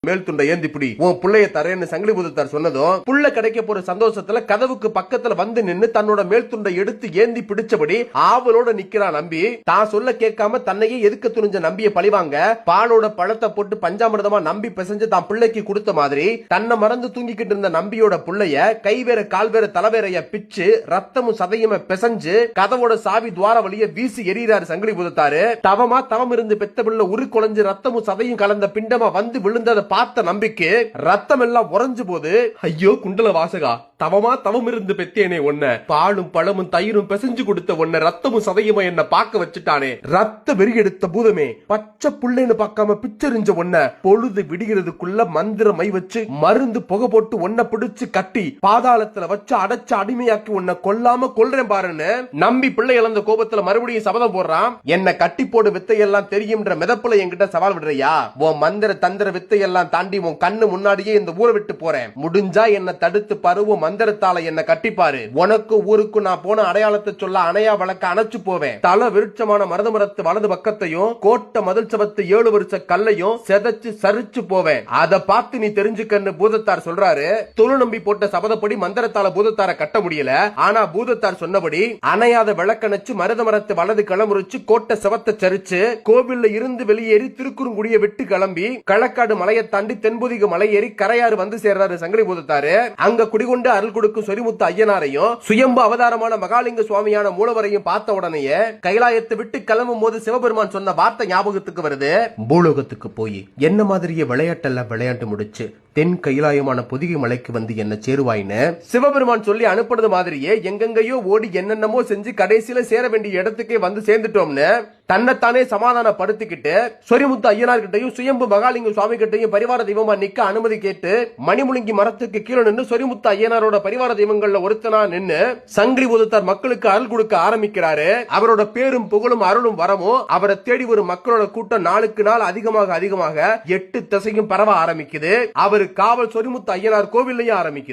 மேல் துண்டை ஏந்தி பிடி, உன் புள்ளைய தரேன்னு சங்கிலி பூதத்தார் சொன்னதும் புள்ள கிடைக்க போற சந்தோஷத்துல கதவுக்கு பக்கத்துல வந்து நின்னு தன்னோட மேல் துண்டை எடுத்து ஏந்தி பிடிச்சபடி ஆவலோட நிக்கிறான் நம்பி. தான் சொல்ல கேட்காம தன்னையே எதுக்க துணிஞ்ச நம்பிய பழிவாங்க பாலோட பழத்தை போட்டு பஞ்சாமிரதமா நம்பி பிசைஞ்சு தான் பிள்ளைக்கு கொடுத்த மாதிரி தன்னை மறந்து தூங்கிக்கிட்டு இருந்த நம்பியோட புள்ளைய கை வேற கால் வேற தலைவேறைய பிச்சு ரத்தமும் சதையுமே பிசைஞ்சு கதவோட சாவி துவார வழிய வீசி எறிகிறாரு சங்கிலி பூதத்தாரு. தவமா தவம் இருந்து பெத்த பிள்ளை உரு குலைஞ்சு ரத்தமும் சதையும் கலந்த பிண்டமா வந்து விழுந்ததை பார்த்த நம்பிக்கை ரத்தம் எல்லாம் உறைஞ்சு போது, ஐயோ குண்டல வாசகா, தவமா தவம் இருந்து பெத்தேனே ஒன்ன, பாலும் பழமும் தயிரும் பிசைஞ்சு கொடுத்த ஒன்ன ரத்தமும் சதையுமா என்ன பார்க்க வச்சுட்டானே, ரத்த வெறி எடுத்த பூதமே, பச்சை புள்ளைன்னு பார்க்காம பிச்சரிஞ்ச ஒன்ன, பொழுது விடுகிறதுக்குள்ள மந்திர மை வச்சு மருந்து புகை போட்டு ஒன்ன பிடிச்சு கட்டி பாதாளத்துல வச்சு அடைச்சு அடிமையாக்கி உன்னை கொல்லாம கொல்றேன் பாருன்னு நம்பி பிள்ளை இழந்த கோபத்துல மறுபடியும் சபதம் போடுறான். என்ன கட்டி போடு வித்தையெல்லாம் தெரியும்ன்ற மிதப்புல என்கிட்ட சவால் விடுறியா? உன் மந்திர தந்திர வித்தையெல்லாம் தாண்டி உன் கண்ணு முன்னாடியே இந்த ஊரை விட்டு போறேன், முடிஞ்சா என்ன தடுத்து பருவ மந்திரத்தால என்ன கட்டிப்பாரு, உனக்கு ஊருக்கு நான் போன அடையாளத்தை சொல்ல அணையா வழக்க அணைச்சு போவேன், தல விருட்சமான மருத மரத்து வலது பக்கத்தையும் கோட்டை மதில் சபத்து 7 வருஷ கல்லையும் செதைச்சு சரிச்சு போவேன், அதை பார்த்து நீ தெரிஞ்சுக்கன்னு பூதத்தார் சொல்றாரு. தொழு நம்பி போட்ட சபதப்படி மந்திரத்தால பூதத்தார கட்ட முடியல. ஆனா பூதத்தார் சொன்னபடி அணையாத விளக்கணைச்சு மருத மரத்து வலது கிளமுறிச்சு கோட்டை செவத்தை சரிச்சு கோவில்ல இருந்து வெளியேறி திருக்குறுங்குடிய விட்டு கிளம்பி களக்காடு மலையை தாண்டி தென்பொதிக மலை ஏறி கரையாறு வந்து சேர்றாரு சங்கிலி பூதத்தாரு. அங்க குடிகொண்டு அருள் கொடுக்கும் சொரிமுத்து ஐயனாரையும் சுயம்பு அவதாரமான மகாலிங்க சுவாமியான மூலவரையும் பார்த்த உடனேயே கைலாயத்தை விட்டு கிளம்பும் போது சிவபெருமான் சொன்ன வார்த்தை ஞாபகத்துக்கு வருது. பூலோகத்துக்கு போய் என்ன மாதிரியே விளையாட்டெல்லாம் விளையாண்டு முடிச்சு தென் கைலாயமான பொதிகை மலைக்கு வந்து என்ன சேருவாயின்னு சிவபெருமான் சொல்லி அனுப்புறது மாதிரியே எங்கெங்கயோ ஓடி என்னென்னமோ செஞ்சு கடைசியில சேர வேண்டிய இடத்துக்கே வந்து சேர்ந்துட்டோம்னு தன்னைத்தானே சமாதானப்படுத்திக்கிட்டு சொரிமுத்து ஐயனார்கிட்டையும் சுயம்பு மகாலிங்க சுவாமி கிட்டையும் பரிவார தெய்வமா நிக்க அனுமதி கேட்டு மணிமுழுங்கி மரத்துக்கு கீழே நின்று சொரிமுத்து ஐயனாரோட பரிவார தெய்வங்கள்ல ஒருத்தனா நின்னு சங்கிலி பூதத்தார் மக்களுக்கு அருள் கொடுக்க ஆரம்பிக்கிறாரு. அவரோட பேரும் புகழும் அருளும் வரமும் அவரை தேடி ஒரு மக்களோட கூட்டம் நாளுக்கு நாள் அதிகமாக 8 திசையும் பரவ ஆரம்பிக்குது. அவர் காவல் சொரிமுத்து ஐயனார் கோவிலையும் ஆரம்பிக்குது.